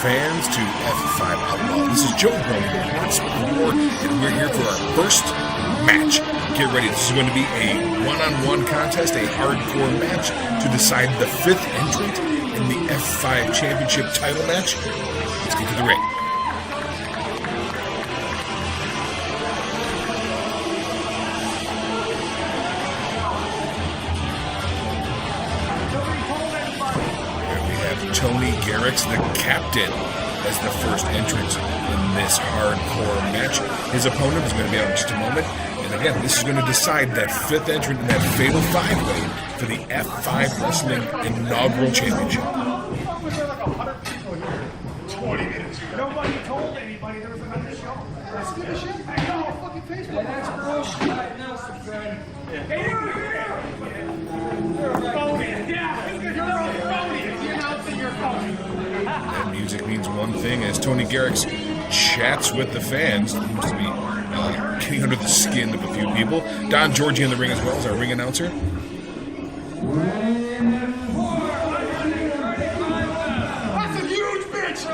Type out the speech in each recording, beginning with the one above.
fans to F5 Outlaw. This is Joe Broni, and we're here for our first match. Get ready, this is going to be a one-on-one contest, a hardcore match to decide the 5th entrant in the F5 Championship title match. Let's get to the ring. Tony Garrix, the captain, as the first entrant in this hardcore match. His opponent is going to be out in just a moment. And again, this is going to decide that 5th entrant in that fatal 5-way for the F5 Wrestling Inaugural Championship. 20 minutes ago. Nobody told anybody there was another show. Let's give a shit. I know, fucking Facebook. That's bullshit. Right now, some friend. Hey, you're here! That music means one thing, as Tony Garrix chats with the fans. Seems to be getting under the skin of a few people. Don Georgie in the ring as well as our ring announcer. That's a huge bitch!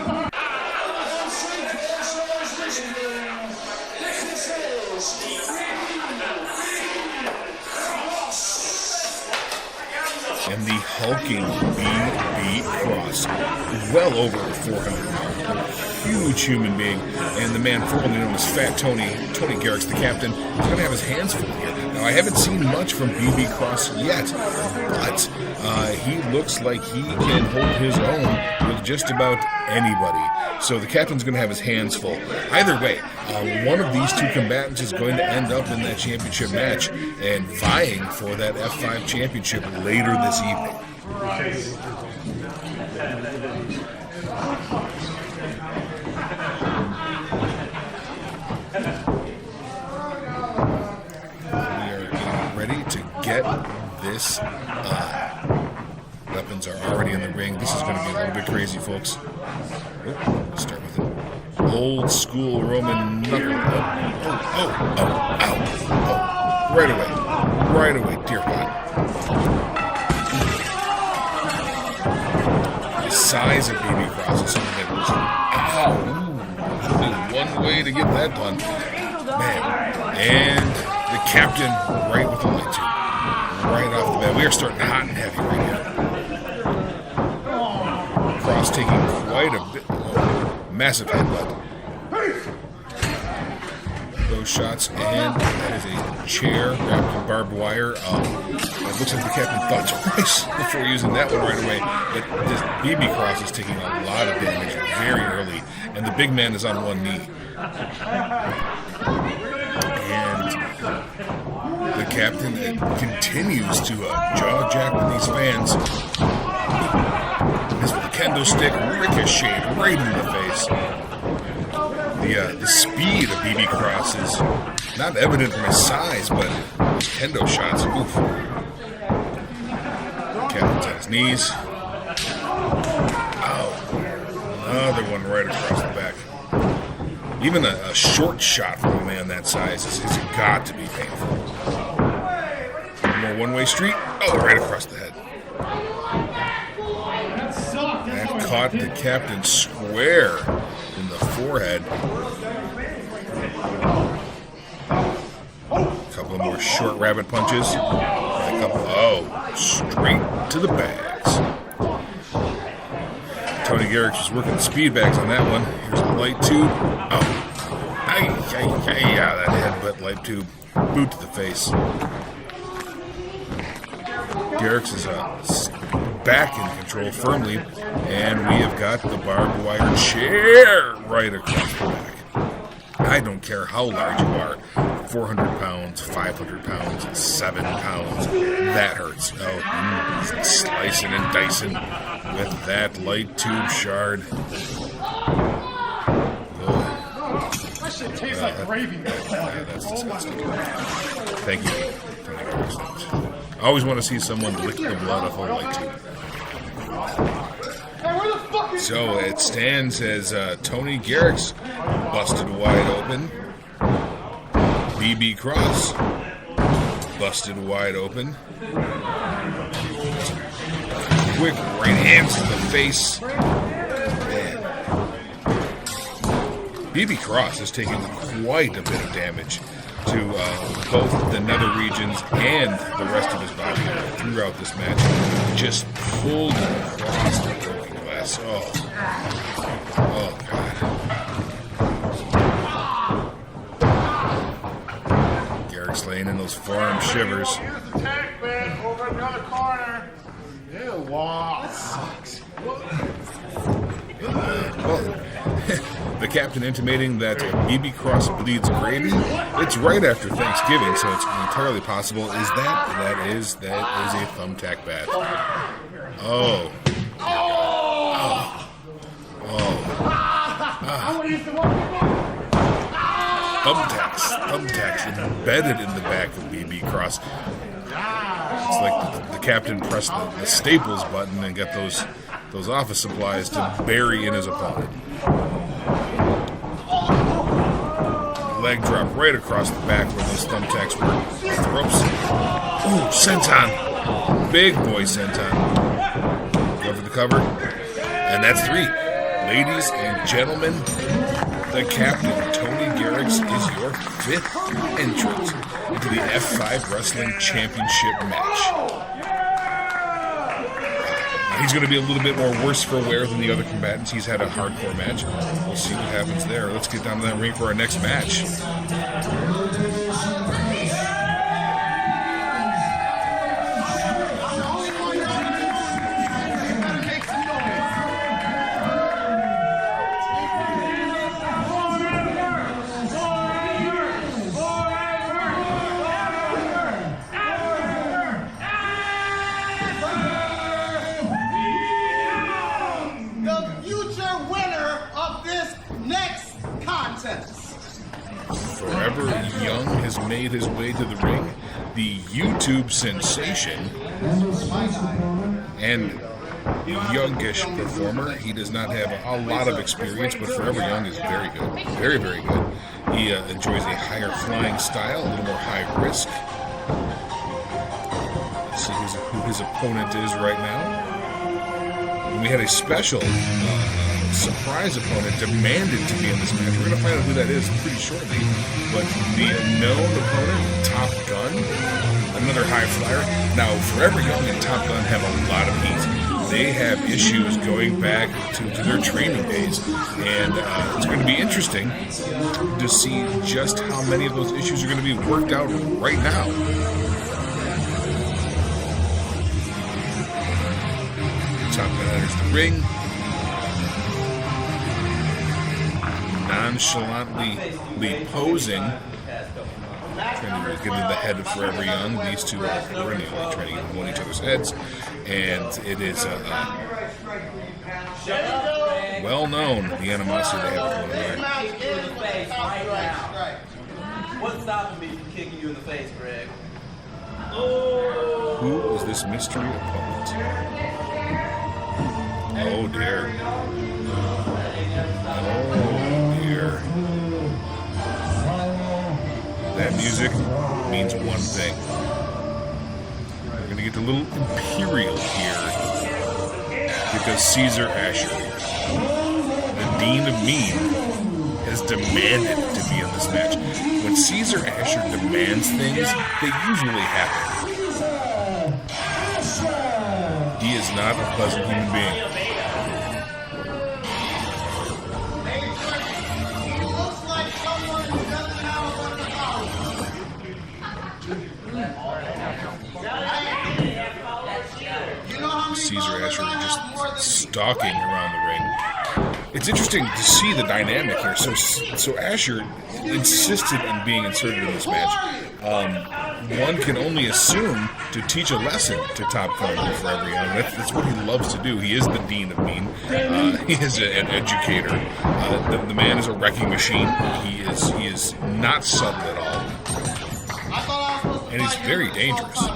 And the hulking BB Cross, well over 400 pounds, huge human being, and the man formerly known as Fat Tony Garrix, the captain, is going to have his hands full here. Now, I haven't seen much from BB Cross yet, but he looks like he can hold his own with just about anybody. So the captain's going to have his hands full. Either way, one of these two combatants is going to end up in that championship match and vying for that F5 championship later this evening. We are getting ready to get this weapons are already in the ring. This is going to be a little bit crazy, folks. Let's start with an old school Roman knuckle. Oh. Right away, dear God. The size of BB Cross is something that was, there's only one way to get that done. Man, and the captain right with the light tube. Right off the bat. We are starting hot and heavy right here. Cross taking quite a bit. Massive headbutt. Those shots, and that is a chair wrapped in barbed wire. It looks like the captain thought twice before using that one right away. But this BB Cross is taking a lot of damage very early, and the big man is on one knee. And the captain continues to jaw jack with these fans. This with the kendo stick ricocheted right in the face. The speed of BB Cross is not evident from his size, but his kendo shots. Oof. Captain's on his knees. Ow. Another one right across the back. Even a short shot from a man that size is got to be painful. One more one-way street. Oh, right across the head. That caught the captain square in the forehead. A couple of more short rabbit punches. Straight to the bags. Tony Garrix was working the speed bags on that one. Here's a light tube. That headbutt light tube. Boot to the face. Garrix is back in control firmly, and we have got the barbed wire chair right across the back. I don't care how large you are, 400 pounds, 500 pounds, 7 pounds, that hurts. Slicing and dicing with that light tube shard. That shit tastes like gravy. That's disgusting. Thank you, Tony Garrix. I always want to see someone lick the blood off a light tube. So it stands as Tony Garrix busted wide open. BB Cross busted wide open. Quick right hands to the face. Man. BB Cross is taking quite a bit of damage to both the nether regions and the rest of his body throughout this match. Just pulled across the broken glass. Oh God. Garrix laying in those forearm shivers. Here's the tank bed over in the other corner. Ew, wow. Sucks. Well, the captain intimating that BB Cross bleeds gravy. It's right after Thanksgiving, so it's entirely possible. That is a thumbtack bat. Oh. Thumbtacks embedded in the back of BB Cross. It's like the captain pressed the staples button and got those office supplies to bury in his opponent. Leg drop right across the back where those thumbtacks were. Ropes. Ooh, senton. Big boy senton. Go for the cover. And that's 3. Ladies and gentlemen, the captain, Tony Garrix, is your 5th entrant into the F5 Wrestling Championship match. He's going to be a little bit more worse for wear than the other combatants. He's had a hardcore match. We'll see what happens there. Let's get down to that ring for our next match. Forever Young has made his way to the ring. The YouTube sensation and youngish performer. He does not have a lot of experience, but Forever Young is very good. Very, very good. He enjoys a higher flying style, a little more high risk. Let's see who his opponent is right now. And we had a special surprise opponent demanded to be in this match. We're going to find out who that is pretty shortly. But the known opponent, Top Gun, another high flyer. Now, Forever Young and Top Gun have a lot of heat. They have issues going back to their training days. And it's going to be interesting to see just how many of those issues are going to be worked out right now. Top Gun enters the ring. Nonchalantly posing, trying to get into the head of Forever Young. These two are perennially trying to get on each other's heads, and it is well known the animosity they have with one another. What's stopping me from kicking you in the face, Greg? Who is this mystery opponent? Oh dear. That music means one thing. We're going to get a little imperial here because Cesar Ashur, the Dean of Mean, has demanded to be in this match. When Cesar Ashur demands things, they usually happen. He is not a pleasant human being. Cesar Ashur just stalking around the ring. It's interesting to see the dynamic here. So Ashur insisted on being inserted in this match. One can only assume to teach a lesson to Top Gun and Forever Young. That's what he loves to do. He is the Dean of Mean. He is an educator. The man is a wrecking machine. He is not subtle at all. And he's very dangerous.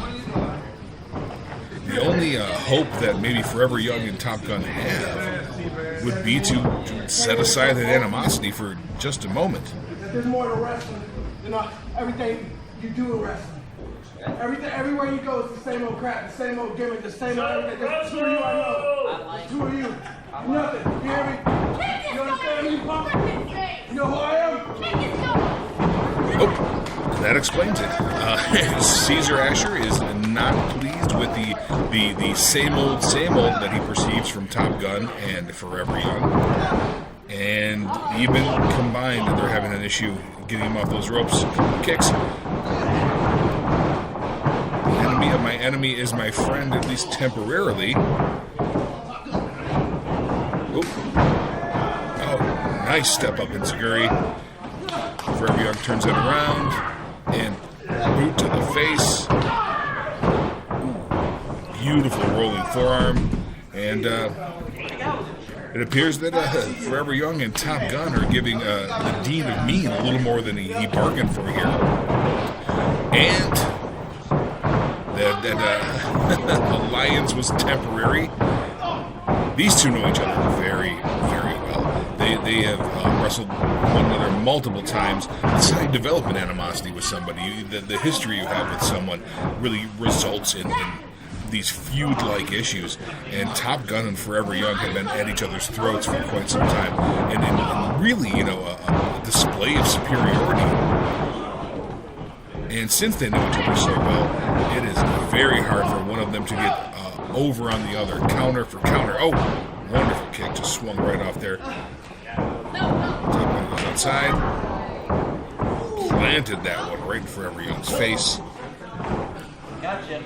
The only hope that maybe Forever Young and Top Gun have would be to set aside that animosity for just a moment. There's more to wrestling than everything you do in wrestling. Everywhere you go, it's the same old crap, the same old gimmick, the same old everything. There's 2 of you I know. There's 2 of you. Nothing. You hear me? You understand me, punk? You know who I am? Oh, that explains it. Cesar Ashur is not pleased with the same old that he perceives from Top Gun and Forever Young. And even combined, they're having an issue getting him off those ropes. Kicks. The enemy of my enemy is my friend, at least temporarily. Oh, nice step up in Seguri. Forever Young turns it around and boot to the face. Beautiful rolling forearm. And it appears that Forever Young and Top Gun are giving the Dean of Mean a little more than he bargained for here. And that alliance was temporary. These two know each other very, very well. They have wrestled one another multiple times. That's how you develop an animosity with somebody. The history you have with someone really results in these feud-like issues. And Top Gun and Forever Young have been at each other's throats for quite some time. And really, a display of superiority. And since they know each other so well, it is very hard for one of them to get over on the other. Counter for counter. Oh, wonderful kick. Just swung right off there. Top Gun goes outside. Planted that one right in Forever Young's face. Gotcha.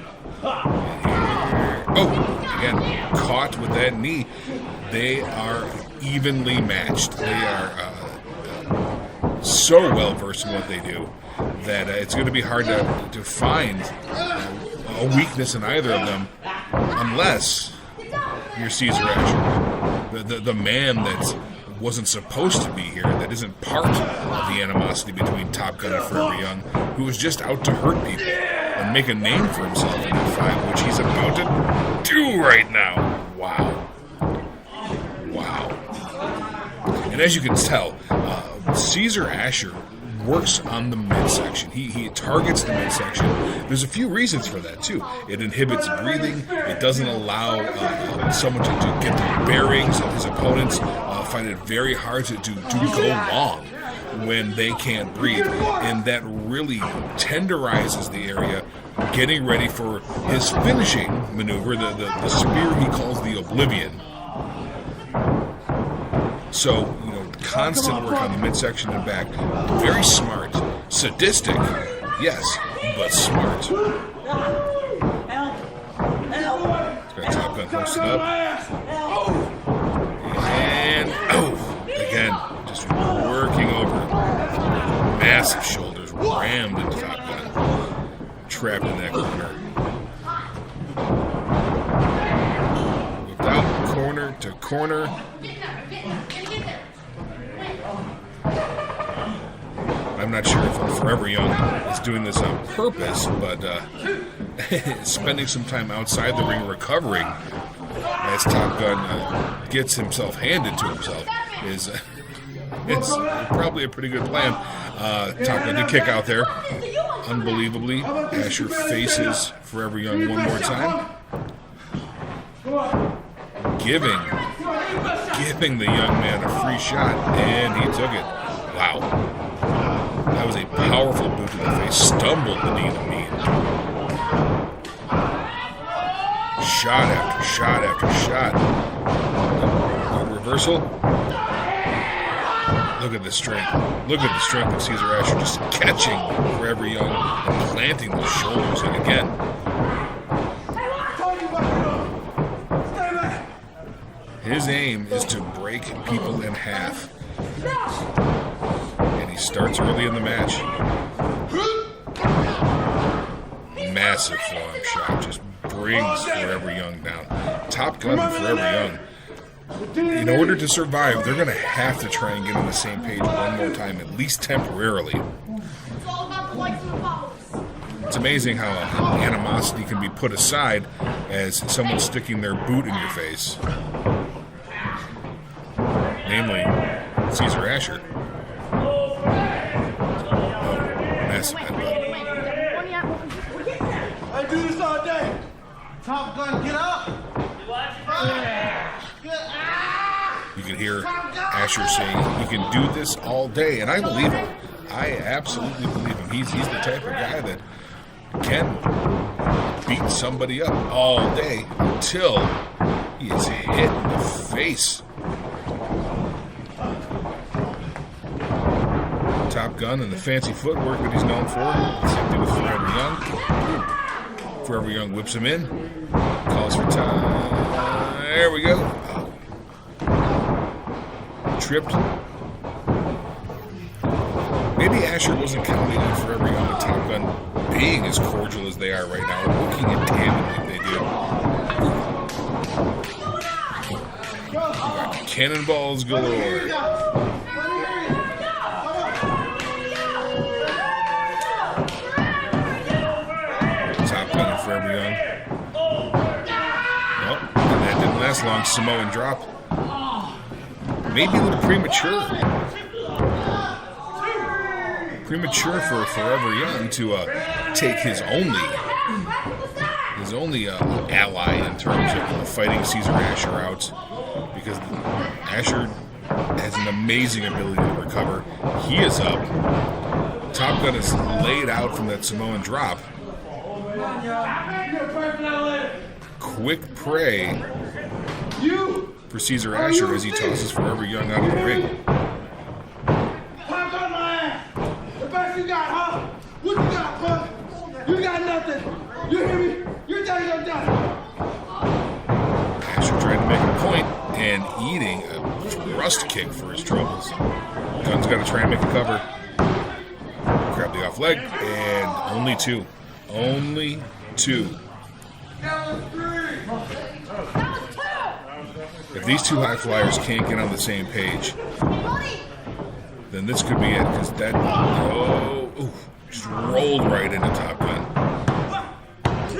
Oh, again, caught with that knee. They are evenly matched. They are so well versed in what they do that it's going to be hard to find a weakness in either of them, unless you're Cesar Ashur, the man that wasn't supposed to be here, that isn't part of the animosity between Top Gun and Forever Young, who was just out to hurt people and make a name for himself in that fight, which he's about to do right now. Wow. And as you can tell, Cesar Ashur works on the midsection. He targets the midsection. There's a few reasons for that, too. It inhibits breathing. It doesn't allow someone to get the bearings of his opponents. Find it very hard to go long when they can't breathe. And that really tenderizes the area, getting ready for his finishing maneuver, the spear he calls the Oblivion. So, constant work on the midsection and back. Very smart. Sadistic, yes, but smart. Got Top Gun posted up. And, again, just working over. Massive shoulders rammed into Top Gun. Trapped in that corner. Whipped out corner to corner. I'm not sure if Forever Young is doing this on purpose, but spending some time outside the ring recovering as Top Gun gets himself handed to himself is it's probably a pretty good plan. Top Gun did kick out there. Unbelievably, Ashur faces Forever Young one more time. Giving the young man a free shot, and he took it. Wow. That was a powerful boot to the face. Stumbled the Dean of Mean. Shot after shot after shot. Reversal. Look at the strength. Look at the strength of Cesar Ashur just catching Forever Young and planting those shoulders. And again, his aim is to break people in half. And he starts early in the match. Massive forearm shot. Just brings Forever Young down. Top Gun and Forever Young. In order to survive, they're going to have to try and get on the same page one more time, at least temporarily. It's amazing how animosity can be put aside as someone sticking their boot in your face. Namely, Cesar Ashur. Oh, massive headbutt. I do this all day. Top Gun, get up. You could hear Ashur saying he can do this all day, and I believe him. I absolutely believe him. He's the type of guy that can beat somebody up all day until he is hit in the face. Top Gun and the fancy footwork that he's known for. Same thing with Forever Young. Forever Young whips him in. Calls for time. There we go. Tripped. Maybe Ashur wasn't counting on Forever Young and Top Gun being as cordial as they are right now, working in tandem like they do. Got cannonballs galore. Top Gun and Forever Young. Nope, and that didn't last long. Samoan drop. Maybe a little premature. Premature for Forever Young to take his only ally in terms of fighting Cesar Ashur out, because Ashur has an amazing ability to recover. He is up. Top Gun is laid out from that Samoan drop. Quick prey for Cesar Ashur as he tosses Forever Young out of the ring. You got, huh? What you got, punk? You got nothing. You hear me? You're done, you're done. Ashur trying to make a point and eating a thrust kick for his troubles. Gun's got to try and make a cover. Grab the off leg, and only two. Only two. If these two high flyers can't get on the same page, then this could be it, because that just rolled right into Top Gun.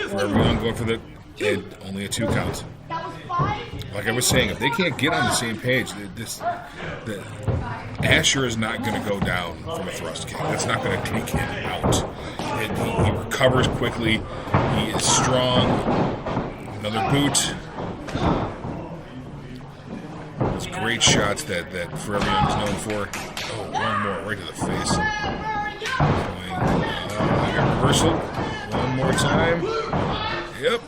Forever Young going for the head, only a 2 count. Like I was saying, if they can't get on the same page, Ashur is not going to go down from a thrust kick. That's not going to take him out. He recovers quickly. He is strong. Another boot. Those great shots that Forever Young is known for. Oh, one more right to the face. I got reversal. One more time. Yep.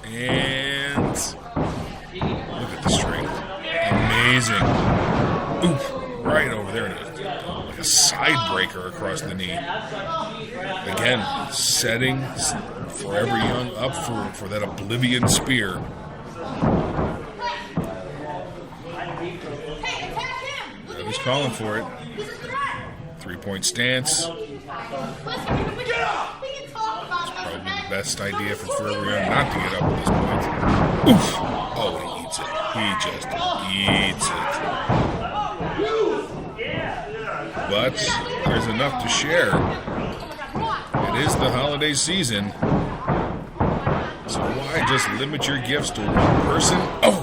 And look at the strength. Amazing. Oop. Right over there. Like a side breaker across the knee. Again, setting Forever Young up for that Oblivion Spear. He's calling for it. 3-point stance. It's probably the best idea for Forever Young not to get up at this point. Oof. Oh, he eats it. He just eats it. But there's enough to share. It is the holiday season. So why just limit your gifts to one person? Oh!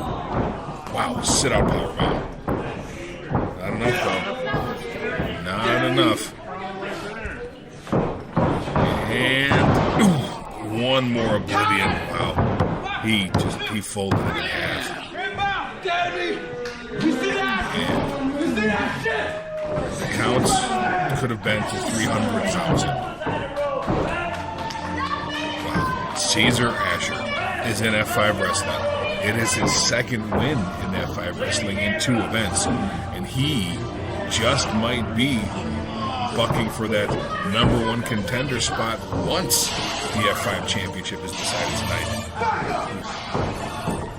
Wow, sit out powerbomb. Not enough, though. Not enough. And one more Oblivion. Wow. He folded it in half. And the counts could have been for 300,000. Wow. Cesar Ashur is in F5 Wrestling. It is his second win in F5 Wrestling in 2 events. And he just might be bucking for that #1 contender spot once the F5 championship is decided tonight.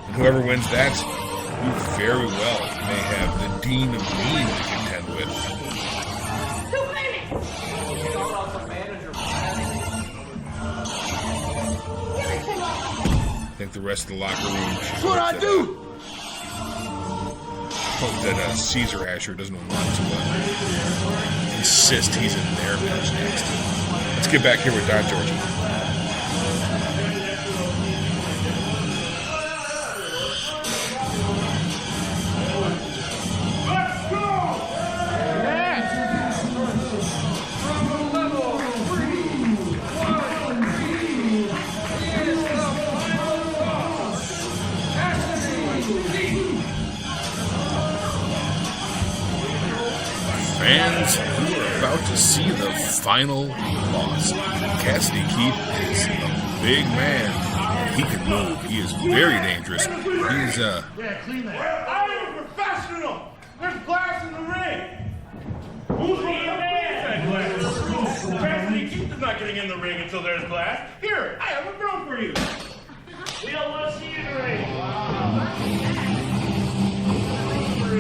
And whoever wins that, who very well may have the Dean of Mean to contend with. I think the rest of the locker room should That's what I do! Hope that Cesar Ashur doesn't want to insist he's in their match next. Let's get back here with Don Georgia. Fans, you are about to see the final boss. Cassidy Keith is a big man. He can move. He is very dangerous. He's Yeah, clean that. I am a professional. There's glass in the ring. Who's running up that glass? Cassidy Keith is not getting in the ring until there's glass. Here, I have a broom for you. We don't want to see you in the ring.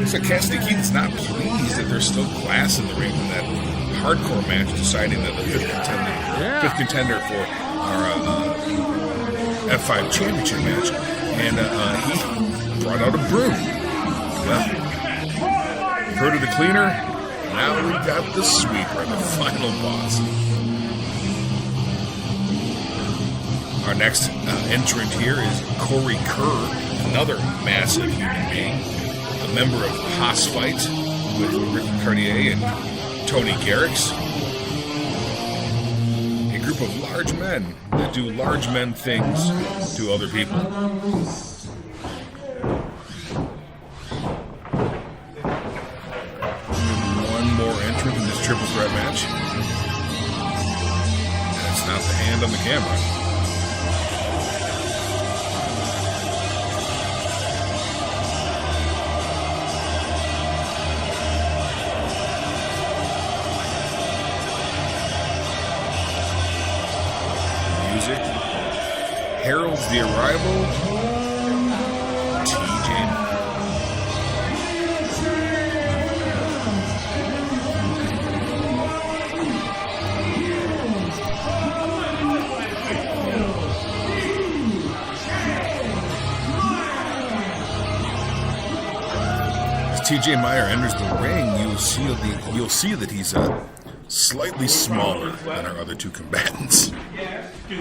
So Cassidy Keith is not pleased that there's still glass in the ring in that hardcore match, deciding that the fifth contender for our F5 championship match, and he brought out a broom. Well, you've heard of the cleaner. Now we got the sweeper, the final boss. Our next entrant here is Kerr, another massive human being. A member of Haas Fight with Caurdiea and Tony Garrix. A group of large men that do large men things to other people. One more entrant in this triple threat match. That's not the hand on the camera. Heralds the arrival. TJ. As TJ Meyer enters the ring, you'll see that he's slightly smaller than our other two combatants. And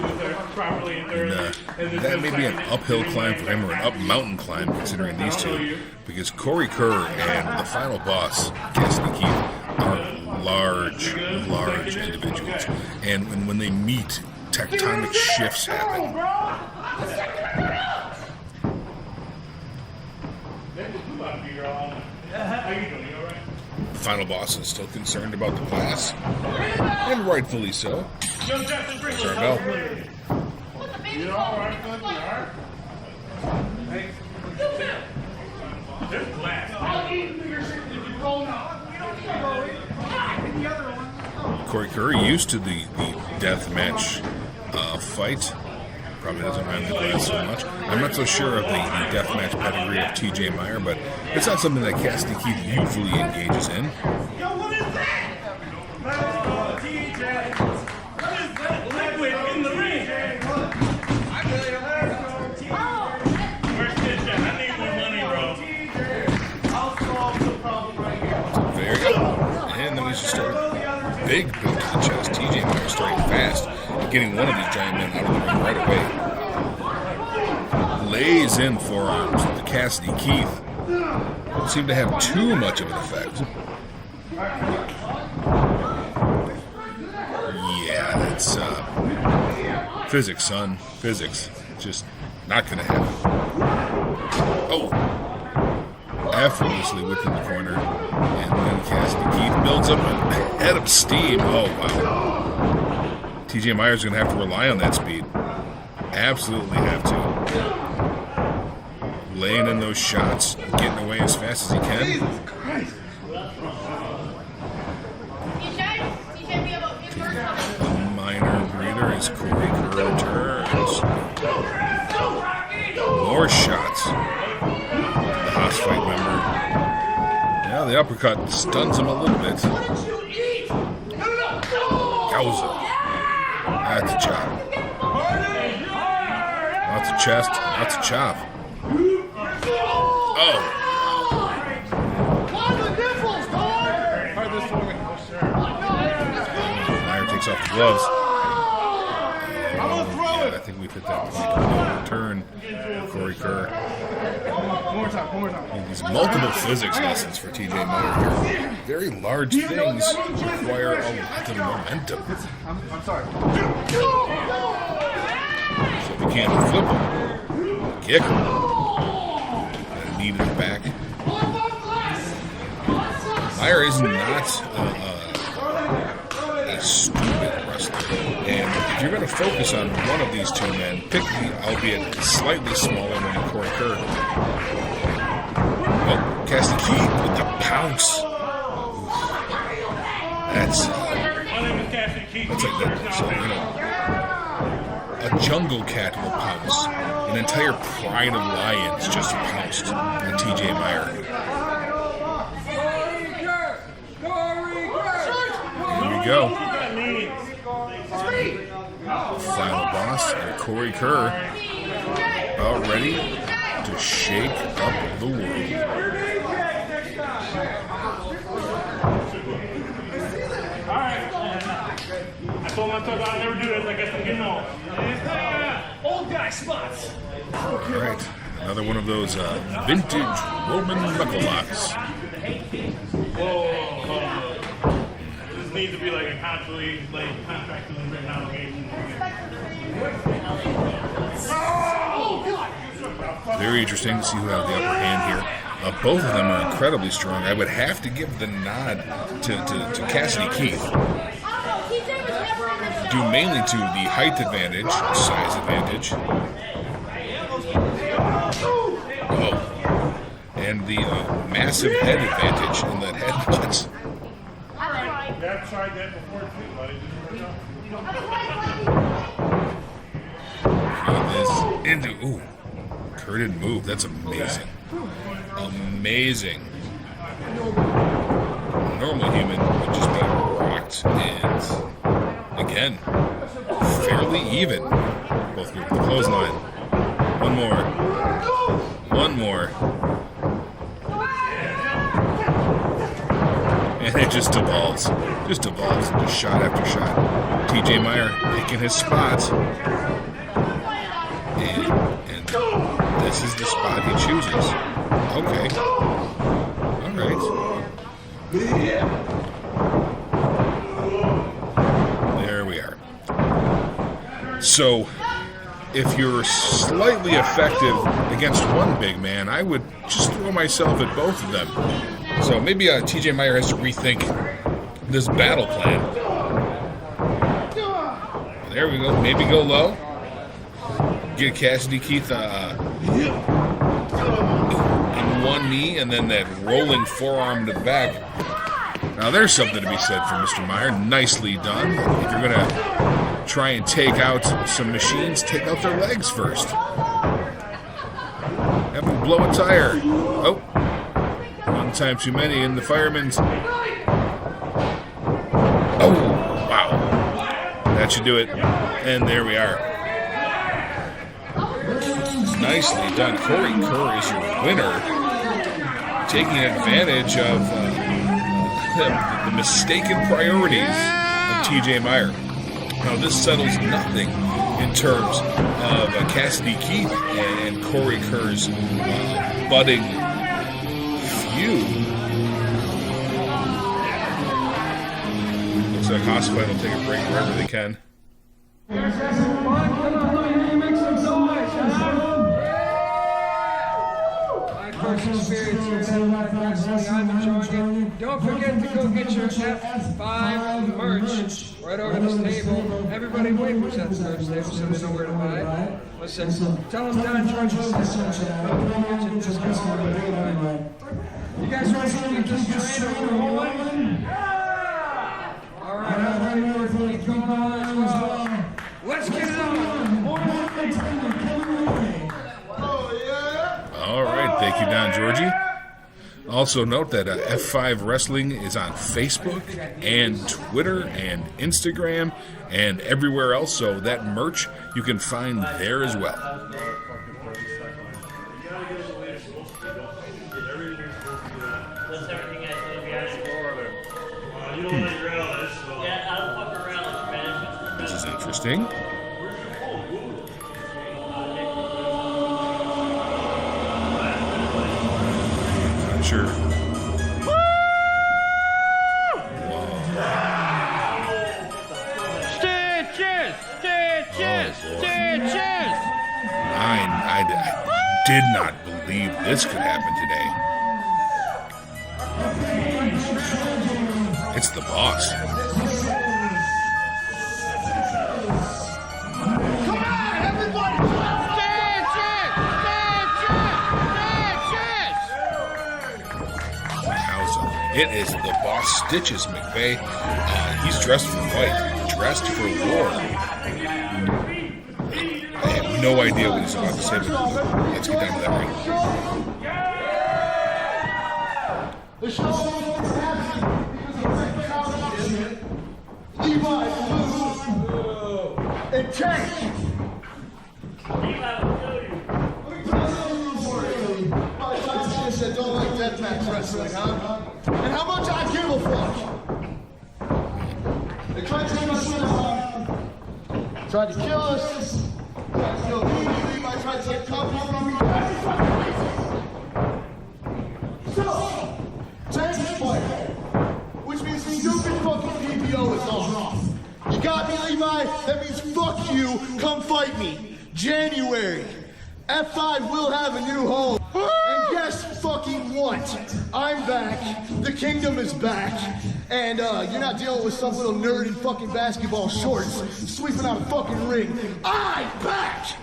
that may be an uphill climb for him or an up mountain climb considering these two, because Kerr and the final boss, Cassidy Keith, are large individuals. And when they meet, tectonic shifts happen. The final boss is still concerned about the glass, and rightfully so. Bell. You all right, bud? You all right? Hey. There's glass. Kerr used to the death match fight. Probably doesn't mind the glass so much. I'm not so sure of the death match pedigree of TJ Meyer, but it's not something that Cassidy Keith usually engages in. Yo, what is that? TJ. What is that liquid in the ring? Where's this at? I need more money, bro. I'll solve the problem right here. There you go. And then we should start. Big boot to the chest. TJ Meyer starting fast and getting one of these giant men out of the ring right away. Lays in forearms to Cassidy Keith. Don't seem to have too much of an effect. Yeah, that's physics, son. Physics. Just not gonna happen. Oh. Effortlessly within the corner. And then Cassidy Keith builds up a head of steam. Oh, wow. TJ Meyer's going to have to rely on that speed. Absolutely have to. Laying in those shots, getting away as fast as he can. Jesus Christ. A minor breather as Kerr returns. More shots. The Haas Fight member. Yeah, the uppercut stuns him a little bit. Gauza. That's a chop. Lots of chest, lots of chop. Oh. Meyer takes off the gloves. Yeah, I think we've hit that point. Turn. Kerr. One more time. These multiple physics lessons for TJ Meyer here. Very large things require a lot of momentum. I'm sorry. So if you can't flip him, kick him. And knee to the back. Meyer is not a stupid wrestler. And if you're going to focus on one of these two men, pick the, albeit slightly smaller one, Kerr. Oh, Cassidy with the pounce. That's like that. So, you know, a jungle cat will pounce. An entire pride of lions just pounced on TJ Meyer. Here we go. Final boss and Kerr about ready to shake up the world. I told myself I'd never do this. I guess I'm getting old. Old guy spots. All right, another one of those vintage Roman knuckle locks. Whoa. This needs to be like a contractually written obligation. Very interesting to see who has the upper hand here. Both of them are incredibly strong. I would have to give the nod to Cassidy Keith. Due mainly to the height advantage, size advantage. Oh. And the massive head advantage in that headbutt. I've tried that before too, buddy. Ooh. Kerr didn't move. That's amazing. Amazing. A normal human would just be rocked. And again, fairly even. Both with the clothesline. One more. One more. And it just devolves. Just devolves into shot after shot. TJ Meyer picking his spot. And this is the spot he chooses. Okay. All right. There we are. So, if you're slightly effective against one big man, I would just throw myself at both of them. So maybe TJ Meyer has to rethink this battle plan. There we go. Maybe go low. Get Cassidy Keith in one knee and then that rolling forearm to the back. Now there's something to be said for Mr. Meyer. Nicely done. If you're going to try and take out some machines, take out their legs first. Have them blow a tire. Oh. One time too many in the fireman's. Oh, wow. That should do it. And there we are. Nicely done. Kerr is your winner. Taking advantage of the mistaken priorities of TJ Meyer. Now this settles nothing in terms of Cassidy Keith and Kerr's budding feud. Looks like Hospital will take a break wherever they can. Don't forget to go get your F5 merch right over this table. Everybody wait for that merch table so they know where to buy it. Listen, tell them Don George is You guys ready to keep this train rolling? All right, I'm ready for it to keep going on as well. Let's get it on. All right, thank you, Don Georgie. Also note that F5 Wrestling is on Facebook and Twitter and Instagram and everywhere else, so that merch you can find there as well. This is interesting. Sure. Stiches! Stiches! Stiches! I did not believe this could happen today. It's the boss. It is the boss, Stiches, McVey. He's dressed for fight, dressed for war. I have no idea what he's about to say, but let's get down to that ring. The show is Levi, Blue, and Tank. That don't like deathmatch wrestling, huh? And how much I give a fuck? They tried to take us down, tried to kill us, tried to kill me, Levi tried to take cover from me. So, Tank's fight, which means stupid fucking PPO is off. You got me, Levi? That means fuck you, come fight me. January. F5 will have a new home. And guess fucking what? I'm back. The kingdom is back. And you're not dealing with some little nerd in fucking basketball shorts sweeping out a fucking ring. I'm back!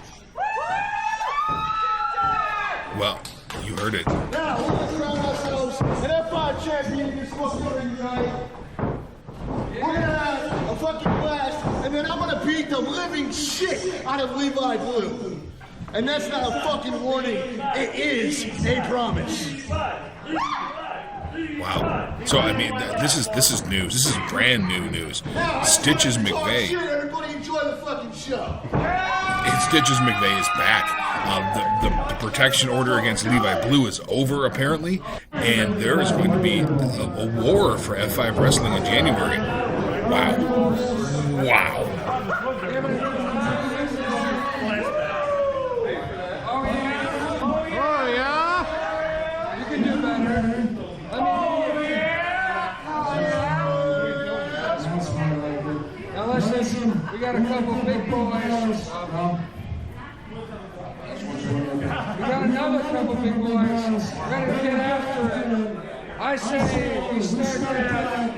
Well, you heard it. Now, let's crown ourselves an F5 champion in this fucking ring tonight. We're gonna have a fucking blast, and then I'm gonna beat the living shit out of Levi Blue. And that's not a fucking warning, it is a promise. Wow. So, I mean, this is news. This is brand new news. Stiches McVey. Shit, everybody enjoy the fucking show. Stiches McVey is back. The protection order against Levi Blue is over, apparently. And there is going to be a war for F5 Wrestling in January. Wow. Wow. We got a couple big boys. We got another couple big boys. Ready to get after it. I say we start that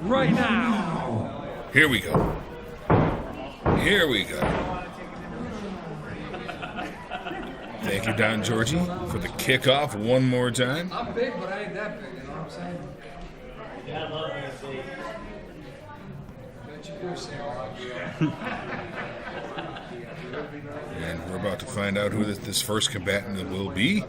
right now. Here we go. Here we go. Thank you, Don Georgie, for the kickoff one more time. I'm big, but I ain't that big, you know what I'm saying? Yeah, I love MC. And we're about to find out who this first combatant will be.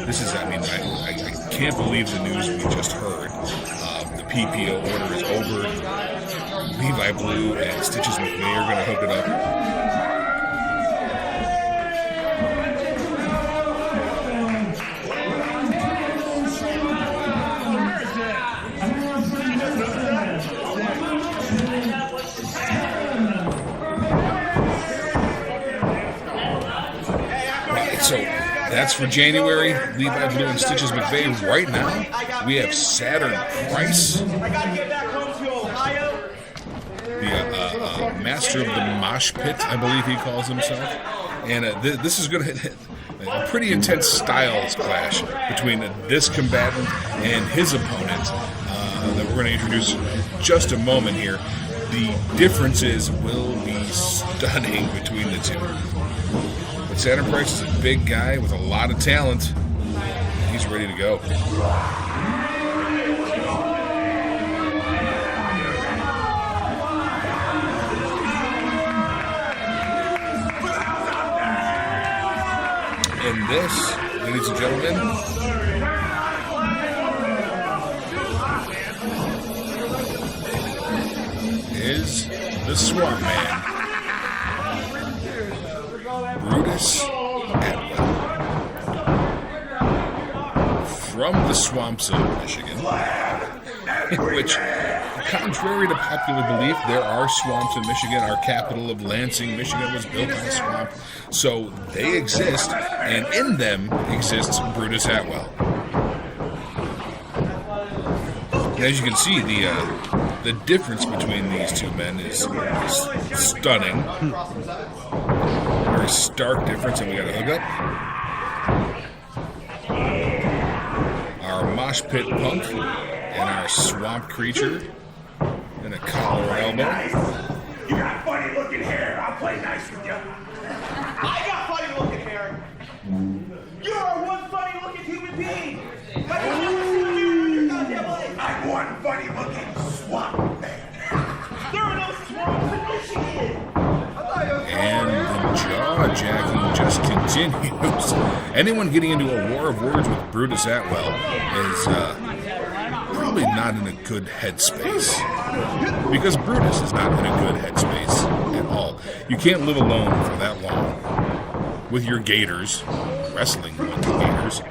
This is, I mean, I can't believe the news we just heard. The PPO order is over. Levi Blue and Stiches McVey are going to hook it up. So that's for January. Levi Blue and Stiches McVey. Right now, we have Saturn Price, the master of the mosh pit, I believe he calls himself. And this is going to hit a pretty intense styles clash between this combatant and his opponent that we're going to introduce in just a moment here. The differences will be stunning between the two. But Saturn Price is a big guy with a lot of talent. He's ready to go. And this, ladies and gentlemen, is the Swamp Man. Brutus Atwell, from the swamps of Michigan, which, contrary to popular belief, there are swamps in Michigan. Our capital of Lansing, Michigan, was built on a swamp, so they exist, and in them exists Brutus Atwell. And as you can see, The difference between these two men is stunning. Very stark difference, and we got a hook up. Our mosh pit punk and our swamp creature and a collar elbow. You got funny looking hair. I'll play nice with you. I got funny looking hair. You are one funny looking human being. But you've never seen a mirror in your goddamn life. I'm one funny looking swamp man. There are no swamps in Michigan. And the jaw-jacking just continues. Anyone getting into a war of words with Brutus Atwell is probably not in a good headspace. Because Brutus is not in a good headspace at all. You can't live alone for that long with your gators, wrestling gators,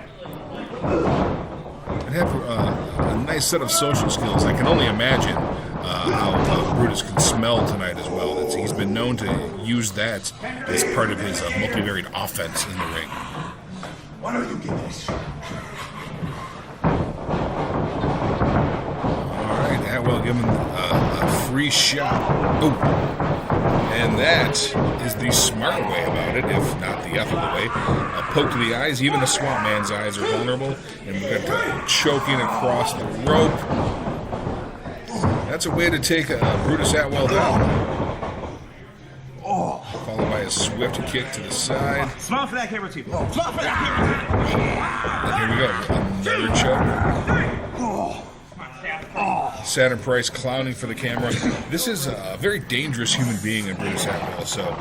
and have a nice set of social skills. I can only imagine how Brutus can smell tonight as well. He's been known to use that as part of his multivariate offense in the ring. Why don't you get this? Alright, Atwell giving a free shot. Oh, and that is the smart way about it, if not the ethical way. A poke to the eyes, even the swamp man's eyes are vulnerable, and we've got choking across the rope. That's a way to take Brutus Atwell down. Followed by a swift kick to the side. Smile for that camera, team. Smile for that camera. And here we go, another choke. Saturn Price clowning for the camera. This is a very dangerous human being in Brutus Atwell, so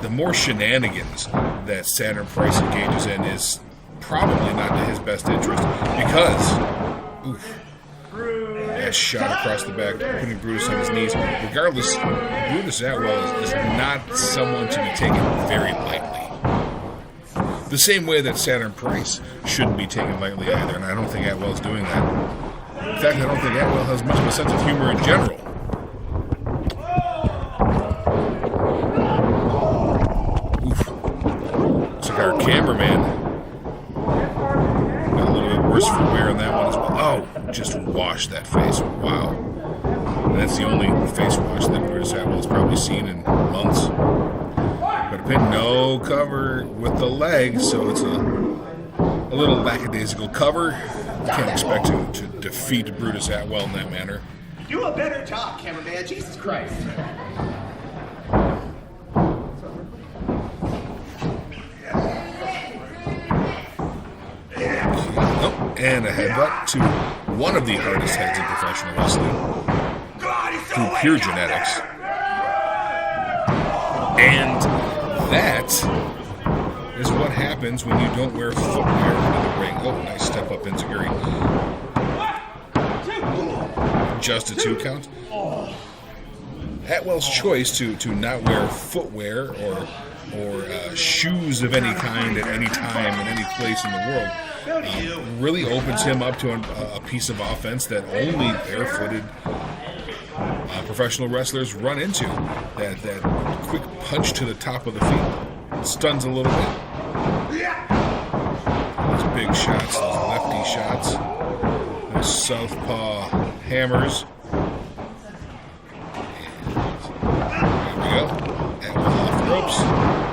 the more shenanigans that Saturn Price engages in is probably not to his best interest, because that shot across the back, putting Brutus on his knees. Regardless, Brutus Atwell is not someone to be taken very lightly. The same way that Saturn Price shouldn't be taken lightly either, and I don't think Atwell's doing that. In fact, I don't think Atwell has much of a sense of humor in general. Oof. Looks like our cameraman got a little bit worse for wear on that one as well. Oh, just washed that face. Wow. And that's the only face wash that Brutus Atwell's probably seen in months. But a pin, no cover with the leg, so it's a little lackadaisical cover. Can't expect to defeat Brutus Atwell in that manner. Do a better job, cameraman. Jesus Christ. Oh, and a headbutt to one of the hardest heads in professional wrestling through pure genetics. And that is what happens when you don't wear footwear into the ring. Oh, nice step up into Kerr. Just a 2 count. Atwell's choice to not wear footwear or shoes of any kind at any time in any place in the world really opens him up to a piece of offense that only barefooted professional wrestlers run into. That quick punch to the top of the feet stuns a little bit. Those big shots, those lefty shots, those southpaw hammers. And there we go. Atwell off the ropes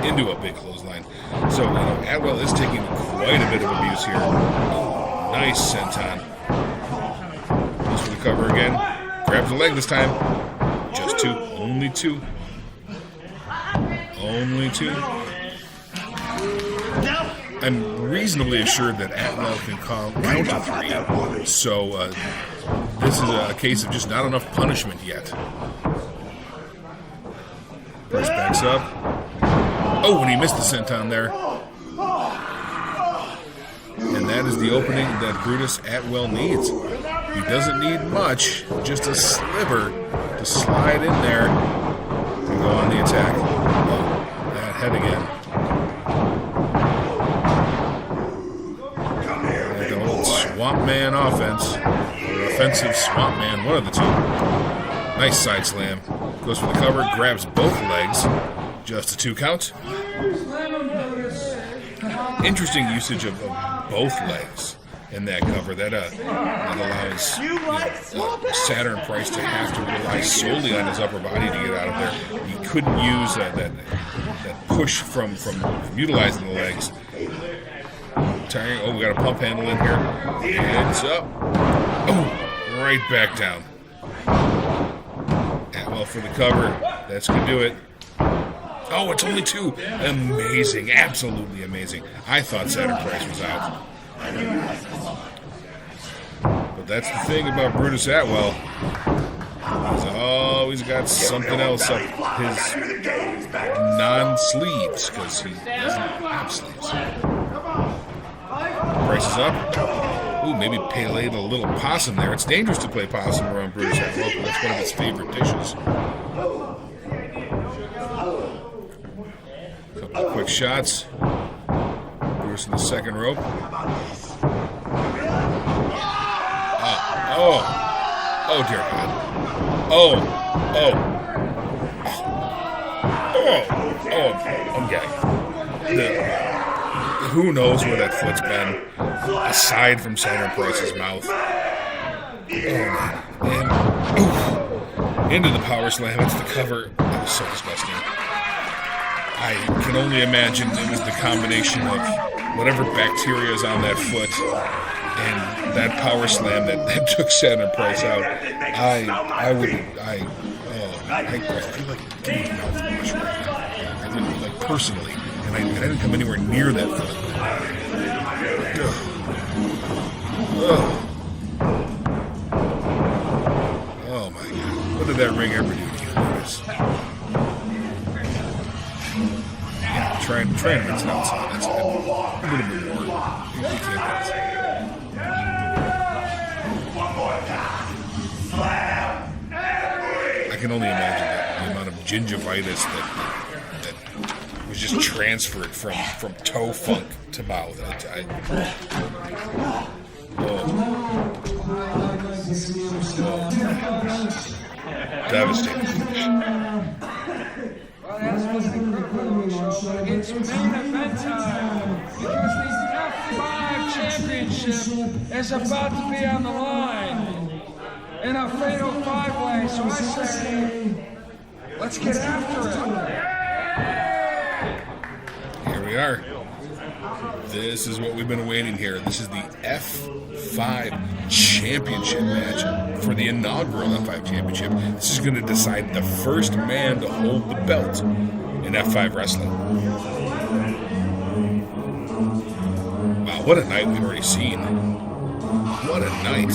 into a big clothesline. So Atwell is taking quite a bit of abuse here. Nice senton. Goes for the cover again. Grabs the leg this time. Just 2. Only 2. Only 2. I'm reasonably assured that Atwell can count to 3. So this is a case of just not enough punishment yet. Price backs up. Oh, and he missed the senton there. And that is the opening that Brutus Atwell needs. He doesn't need much, just a sliver to slide in there and go on the attack. Oh, that head again. And the old Swamp Man offense, or offensive Swamp Man, one of the two. Nice side slam. Goes for the cover, grabs both legs. Just a 2 count. Interesting usage of both legs. in that cover. That allows Saturn Price to have to rely solely on his upper body to get out of there. He couldn't use that push from utilizing the legs. Oh, we got a pump handle in here. Heads up. Oh, right back down. Atwell for the cover. That's going to do it. Oh, it's only 2. Amazing. Absolutely amazing. I thought Saturn Price was out. But that's the thing about Brutus Atwell. He's always got something else up his non-sleeves because he doesn't have sleeves. Price is up. Ooh, maybe Pele a little possum there. It's dangerous to play possum around Brutus Atwell, but that's one of his favorite dishes. Couple of quick shots. Brutus in the second rope. Oh, dear God. I'm gagged. Who knows where that foot's been, aside from Saturn Price's mouth. And into the power slam. It's the cover. That was so disgusting. I can only imagine it was the combination of whatever bacteria is on that foot and that power slam that took Saturn Price out. I feel like getting mouthwash right now. I didn't, like, personally, and I didn't come anywhere near that foot. Oh my God! What did that ring ever do to you, Brutus? Yeah, try and rinse it outside. That's a little bit more. I can only imagine the amount of gingivitis that was just transferred from toe funk to mouth. Devastating. Well, that's supposed to be quick little show, but it's main event time because the F5 championship is about to be on the line in a fatal 5-way. So I say, let's get after it. Here we are. This is what we've been awaiting here. This is the F5 championship match for the inaugural F5 championship. This is going to decide the first man to hold the belt in F5 wrestling. Wow, what a night we've already seen. What a night.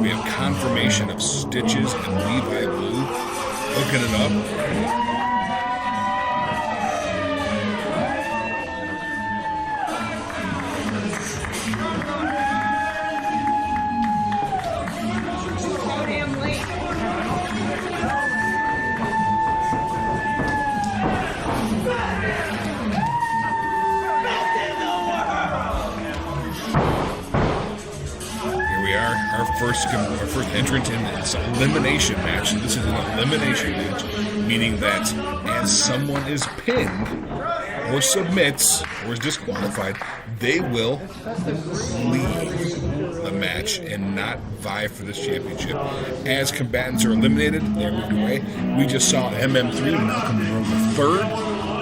We have confirmation of Stiches and Levi Blue hooking it up. Our first entrant in this elimination match. And this is an elimination match, meaning that as someone is pinned or submits or is disqualified, they will leave the match and not vie for this championship. As combatants are eliminated, they're moved away. We just saw MM3 Malcolm Monroe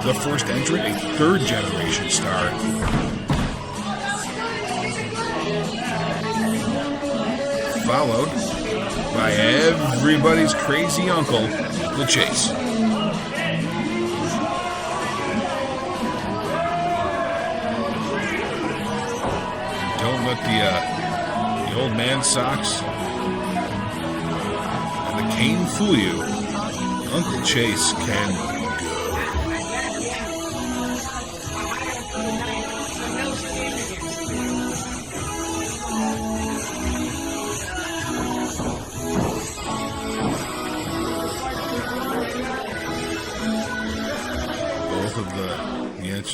the first entrant, a third generation star. Followed by everybody's crazy uncle, the Chase. Don't let the old man socks and the cane fool you. Uncle Chase can go.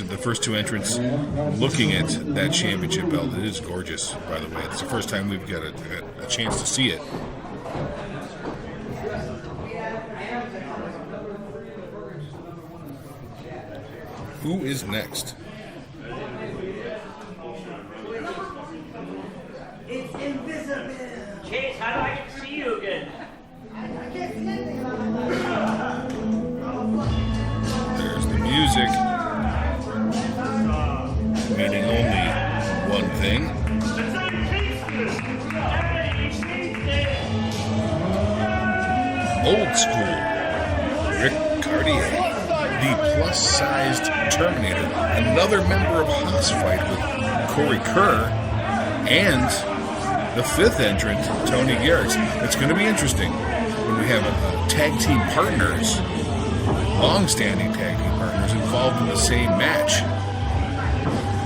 The first two entrants looking at that championship belt. It is gorgeous, by the way. It's the first time we've got a chance to see it. Who is next? music, meaning only one thing. Old school. Rick Caurdiea, the plus-sized Terminator, another member of Haas Fight with Kerr, and the fifth entrant, Tony Garrix. It's going to be interesting when we have tag team partners, long-standing tag team partners involved in the same match.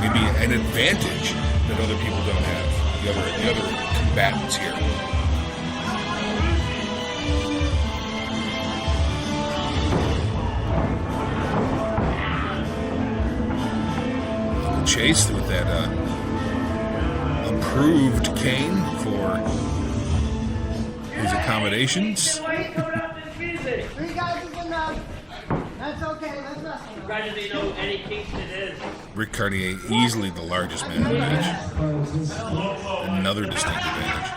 Maybe an advantage that other people don't have, the other combatants here. Chase with that approved cane for his accommodations. 3 guys is enough. That's okay. Let's wrestle. Right, they know any kinks it is. Rick Caurdiea, easily the largest man in the match. Another distinct advantage.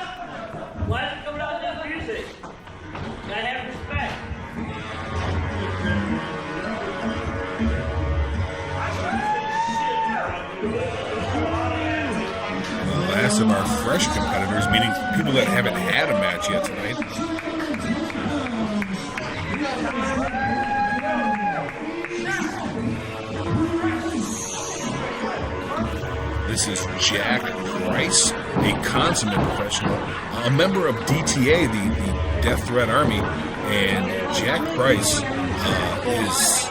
Why is it coming out of this music? Gotta have respect. The last of our fresh competitors, meaning people that haven't had a match yet tonight. This is Jack Price, a consummate professional, a member of DTA, the Death Threat Army, and Jack Price is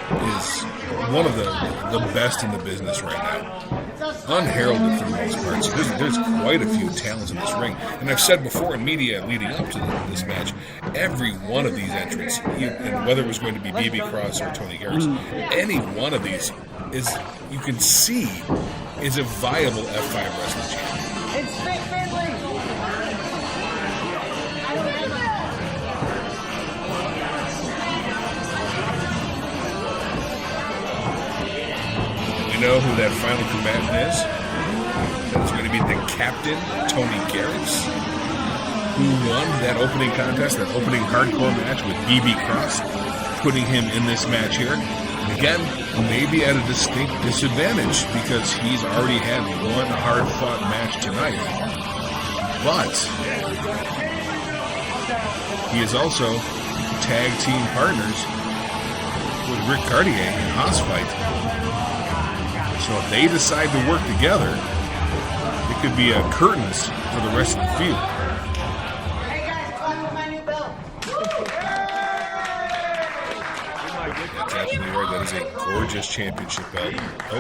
one of the best in the business right now. Unheralded for the most part. So there's quite a few talents in this ring. And I've said before in media leading up to this match, every one of these entrants, and whether it was going to be BB Cross or Tony Garrix, any one of these is, you can see, is a viable F5 wrestling champion. It's Fit Finley. We know who that final combatant is. That's going to be the captain, Tony Garrix, who won that opening contest, that opening hardcore match with BB Cross, putting him in this match here. Again, maybe at a distinct disadvantage because he's already had one hard-fought match tonight. But he is also tag team partners with Rick Caurdiea in Haas Fight. So if they decide to work together, it could be a curtains for the rest of the feud. Hey guys, watch my new belt. That's absolutely right. That is a gorgeous championship belt. Oh.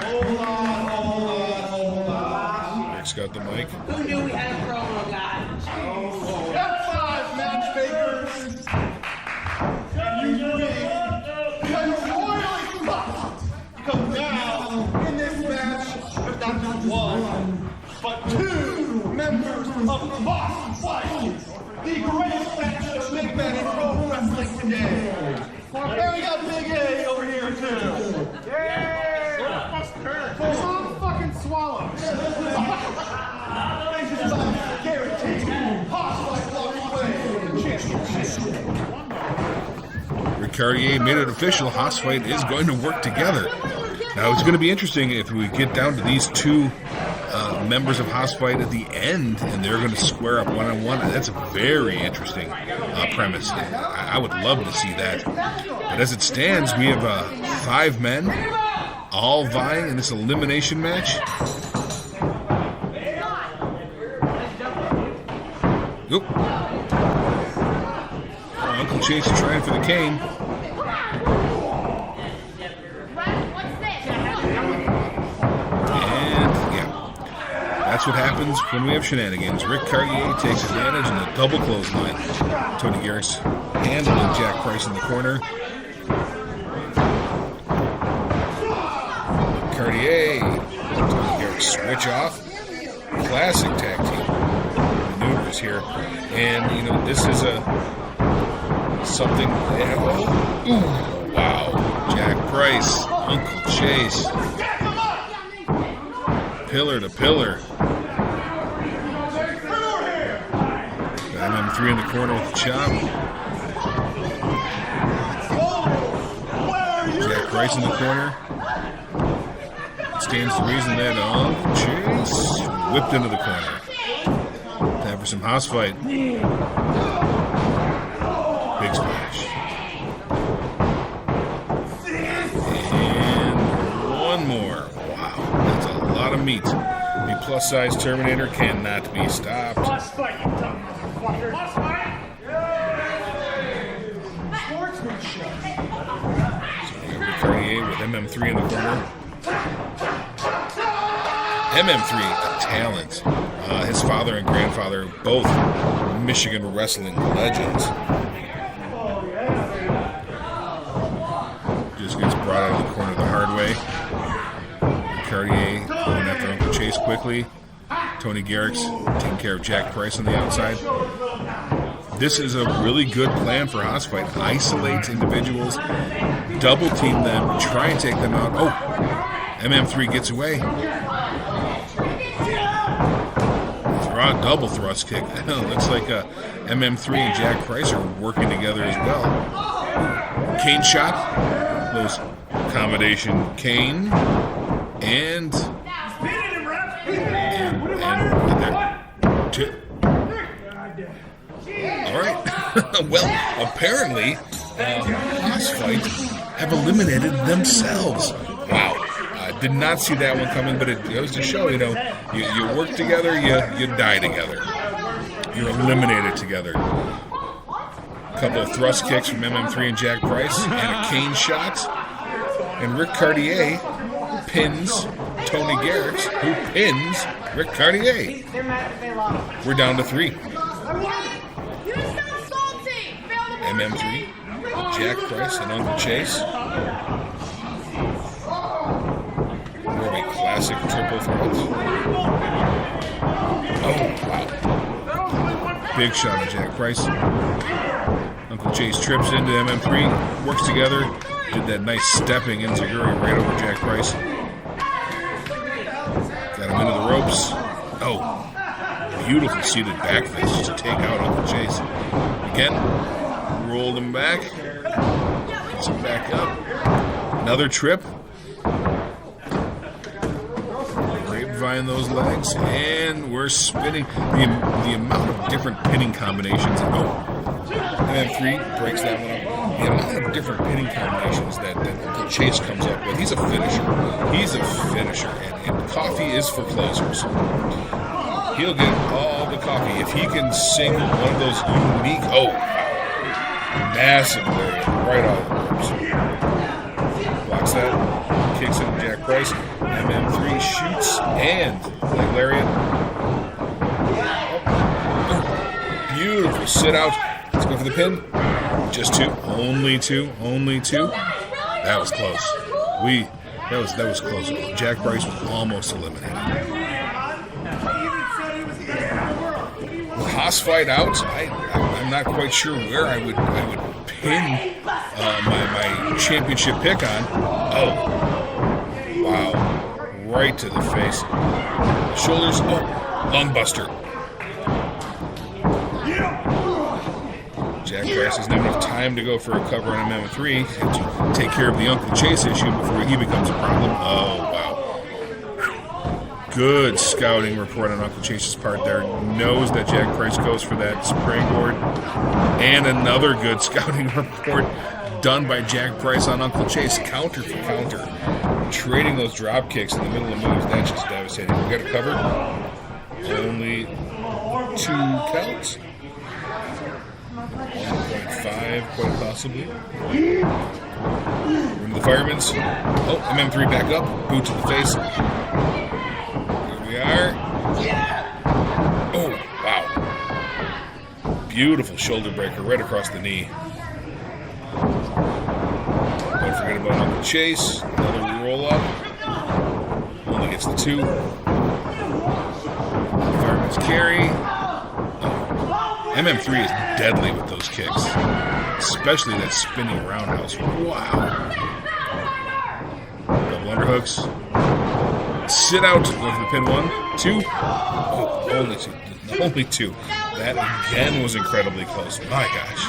Rick's got the mic. Who knew we had a promo guy? F5 match makers. You because royally fucked. Because now, in this match, there's not just one, but 2 members of Haas Fight. The greatest match of big men in pro wrestling today. And we got Big A over here, too. Yeah! Where the fuck's Kerr? It's all fucking swallows. This is about guaranteed Haas Fight walking away with the championship. Rick Caurdiea made it official. Haas Fight is going to work together. Now, it's going to be interesting if we get down to these 2 members of Haas Fight at the end, and they're going to square up one-on-one. That's a very interesting premise. I would love to see that. But as it stands, we have 5 men all vying in this elimination match. Oop. Uncle Chase is trying for the cane. That's what happens when we have shenanigans. Rick Caurdiea takes advantage in the double clothesline. Tony Garrix handling Jack Price in the corner. Caurdiea, Tony Garrix switch off. Classic tag team maneuvers here. And, you know, this is something. Ooh, wow. Jack Price, Uncle Chase. Pillar to pillar. Got number 3 in the corner with the chop. Jack Price in the corner. Stands to reason that Uncle Chase whipped into the corner. Time for some house fight. Big splash. And one more. Wow, that's a lot of meat. The plus-size Terminator cannot be stopped. Boss fight, you dumb motherfucker. Boss fight. Sportsmanship. Caurdiea with MM3 in the corner. MM3, a talent. His father and grandfather, both Michigan wrestling legends. Just gets brought out of the corner the hard way. Caurdiea going after Uncle Chase quickly. Tony Garrix taking care of Jack Price on the outside. This is a really good plan for House Fight. Isolate individuals, double team them, try and take them out. Oh, MM3 gets away. Double thrust kick. Looks like MM3 and Jack Price are working together as well. Cane shot. Those combination cane. And all right. Well, apparently, House Fight have eliminated themselves. Wow. Did not see that one coming, but it goes to show, you work together, you die together. You're eliminated together. A couple of thrust kicks from MM3 and Jack Price, and a cane shot. And Rick Caurdiea pins Tony Garrix, who pins Rick Caurdiea. We're down to 3. MM3, Jack Price, and Uncle Chase. More of a classic triple threat. Oh, wow. Big shot of Jack Price. Uncle Chase trips into MM3, works together, did that nice stepping enziguri right over Jack Price. Got him into the ropes. Oh, beautiful seated back fist to take out Uncle Chase. Again, rolled him back. Gets him back up. Another trip. Grapevine those legs, and we're spinning. The amount of different pinning combinations. MM3 breaks that one up. The amount of different pinning combinations that Uncle Chase comes up with. He's a finisher. And coffee is for closers. He'll get all the coffee if he can sing one of those unique. Oh, massive lariat right off the ropes. Blocks that. Kicks in Jack Price. MM3 shoots and leg lariat. Oh, beautiful sit out. Let's go for the pin. Just 2. Only two. That was close. That was close. Jack Price was almost eliminated. Haas fight out. I'm not quite sure where I would pin my championship pick on. Oh, wow! Right to the face. Shoulders. Oh, lung buster. Jack Price doesn't have enough time to go for a cover on MM3 to take care of the Uncle Chase issue before he becomes a problem. Oh, wow. Good scouting report on Uncle Chase's part there. Knows that Jack Price goes for that springboard. And another good scouting report done by Jack Price on Uncle Chase. Counter for counter. Trading those drop kicks in the middle of moves. That's just devastating. We got it covered. Only 2 counts. 1.5, quite possibly. Room the firemen's. Oh, MM3 back up. Boot to the face. Here we are. Oh, wow. Beautiful shoulder breaker right across the knee. Don't forget about Uncle Chase. Another roll up. Only gets the 2. Fireman's carry. MM3 is deadly with those kicks, especially that spinning roundhouse. Wow. Double underhooks. Sit out. Go for the pin. 1, 2. Oh, only two. That again was incredibly close. My gosh.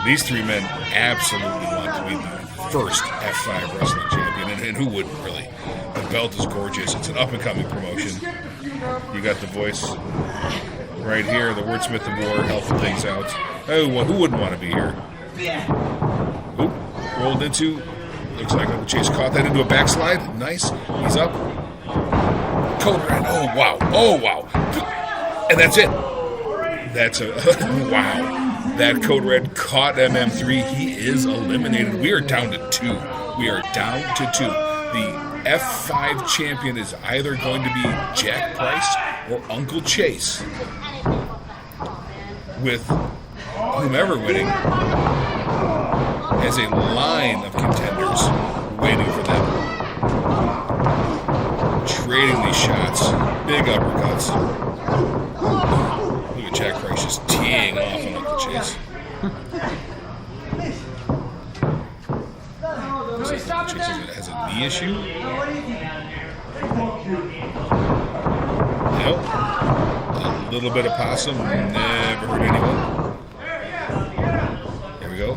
These three men absolutely want to be the first F5 wrestling champion, and who wouldn't really? The belt is gorgeous. It's an up-and-coming promotion. You got the voice right here, the wordsmith of war, helping things out. Oh, well, who wouldn't want to be here? Oop, rolled into. Looks like Uncle Chase caught that into a backslide. Nice. He's up. Code Red. Oh, wow. Oh, wow. And that's it. That's a wow. That Code Red caught MM3. He is eliminated. We are down to 2. We are down to 2. The F5 champion is either going to be Jack Price or Uncle Chase, with whomever winning as a line of contenders waiting for them. Trading these shots. Big uppercuts. Look at Jack Price just teeing off on Uncle Chase. Uncle Chase has a knee issue. Nope. A little bit of possum. Never hurt anyone. There we go.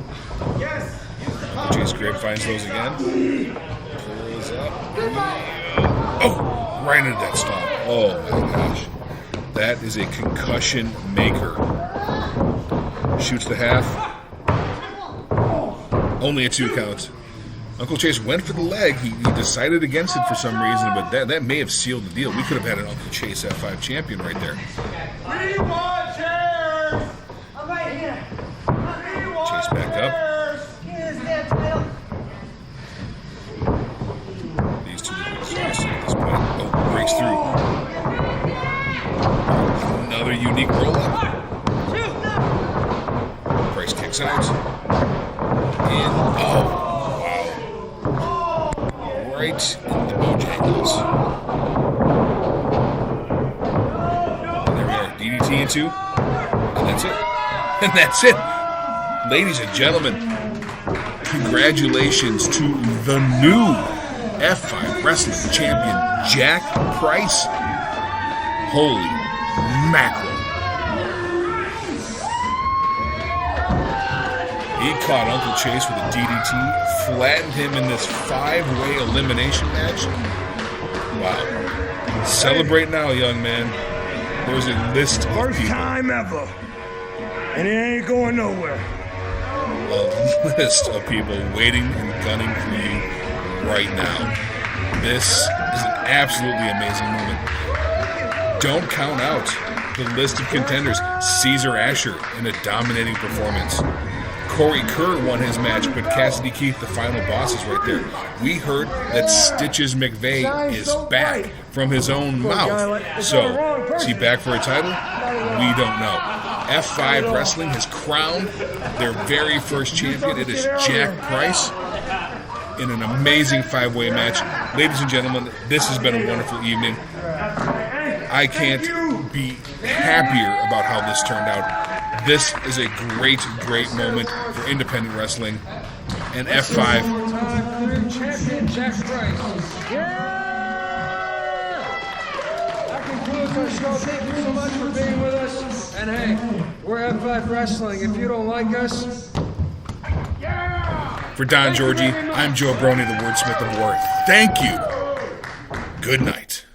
Uncle Chase Grapevines those again. Pulls up. Oh! Right into that stomp. Oh my gosh. That is a concussion maker. Shoots the half. Only a 2 count. Uncle Chase went for the leg. He decided against it for some reason, but that may have sealed the deal. We could have had an Uncle Chase F5 champion right there. Chase back up. These two are close at this point. Oh, breaks through. Another unique roll-up. Price kicks out. And, oh, wow. Right in the Bojangles. And there we are. DDT into. And that's it. And that's it. Ladies and gentlemen, congratulations to the new F5 Wrestling Champion, Jack Price. Holy mackerel. He caught Uncle Chase with a DDT, flattened him in this 5-way elimination match. Wow. Celebrate now, young man. There's a list of First people. time ever. And it ain't going nowhere. A list of people waiting and gunning for you right now. This is an absolutely amazing moment. Don't count out the list of contenders. Cesar Ashur in a dominating performance. Kerr won his match, but Cassidy Keith, the final boss, is right there. We heard that Stiches McVey is back from his own mouth. So, is he back for a title? We don't know. F5 Wrestling has crowned their very first champion. It is Jack Price in an amazing 5-way match. Ladies and gentlemen, this has been a wonderful evening. I can't be happier about how this turned out. This is a great, great moment for independent wrestling. And F5. Champion Jack Price. Yeah! That concludes our show. Thank you so much for being with us. And hey, we're F5 Wrestling. If you don't like us, For Don Georgie, I'm Joe Broni, the wordsmith of war. Thank you. Good night.